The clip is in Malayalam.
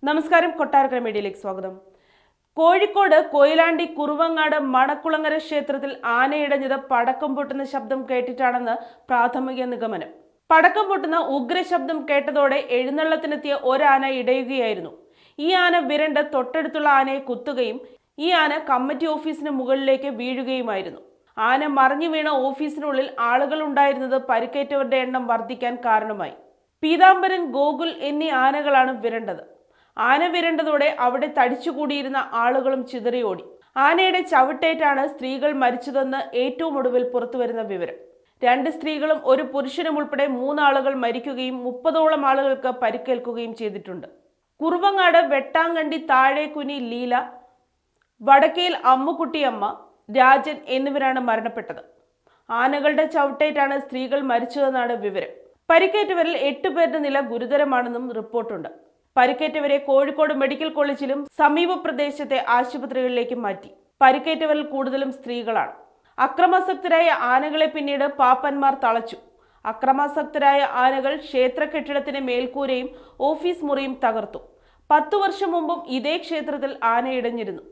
നമസ്കാരം, കൊട്ടാരക്കര മീഡിയയിലേക്ക് സ്വാഗതം. കോഴിക്കോട് കൊയിലാണ്ടി കുറുവങ്ങാട് മണക്കുളങ്ങര ക്ഷേത്രത്തിൽ ആനയിടഞ്ഞത് പടക്കം പൊട്ടുന്ന ശബ്ദം കേട്ടിട്ടാണെന്ന് പ്രാഥമിക നിഗമനം. പടക്കം പൊട്ടുന്ന ഉഗ്രശബ്ദം കേട്ടതോടെ എഴുന്നള്ളത്തിനെത്തിയ ഒരാന ഇടയുകയായിരുന്നു. ഈ ആന വിരണ്ട് തൊട്ടടുത്തുള്ള ആനയെ കുത്തുകയും ഈ ആന കമ്മിറ്റി ഓഫീസിന് മുകളിലേക്ക് വീഴുകയുമായിരുന്നു. ആന മറിഞ്ഞു വീണ ഓഫീസിനുള്ളിൽ ആളുകൾ ഉണ്ടായിരുന്നത് പരിക്കേറ്റവരുടെ എണ്ണം വർദ്ധിക്കാൻ കാരണമായി. പീതാംബരൻ, ഗോകുൽ എന്നീ ആനകളാണ് വിരണ്ടത്. ആന വിരണ്ടതോടെ അവിടെ തടിച്ചുകൂടിയിരുന്ന ആളുകളും ചിതറിയോടി. ആനയുടെ ചവിട്ടേറ്റാണ് സ്ത്രീകൾ മരിച്ചതെന്ന് ഏറ്റവും ഒടുവിൽ പുറത്തുവരുന്ന വിവരം. 2 സ്ത്രീകളും ഒരു പുരുഷനും ഉൾപ്പെടെ 3 ആളുകൾ മരിക്കുകയും 30ഓളം ആളുകൾക്ക് പരിക്കേൽക്കുകയും ചെയ്തിട്ടുണ്ട്. കുറുവങ്ങാട് വെട്ടാങ്കണ്ടി താഴേക്കുനി ലീല, വടക്കേൽ അമ്മുക്കുട്ടിയമ്മ, രാജൻ എന്നിവരാണ് മരണപ്പെട്ടത്. ആനകളുടെ ചവിട്ടേറ്റാണ് സ്ത്രീകൾ മരിച്ചതെന്നാണ് വിവരം. പരിക്കേറ്റവരിൽ 8 പേരുടെ നില ഗുരുതരമാണെന്നും റിപ്പോർട്ടുണ്ട്. പരിക്കേറ്റവരെ കോഴിക്കോട് മെഡിക്കൽ കോളേജിലും സമീപ പ്രദേശത്തെ ആശുപത്രികളിലേക്കും മാറ്റി. പരിക്കേറ്റവരിൽ കൂടുതലും സ്ത്രീകളാണ്. അക്രമാസക്തരായ ആനകളെ പിന്നീട് പാപ്പന്മാർ തളച്ചു. അക്രമാസക്തരായ ആനകൾ ക്ഷേത്ര കെട്ടിടത്തിന്റെ മേൽക്കൂരയും ഓഫീസ് മുറിയും തകർത്തു. 10 വർഷം മുമ്പും ഇതേ ക്ഷേത്രത്തിൽ ആന ഇടഞ്ഞിരുന്നു.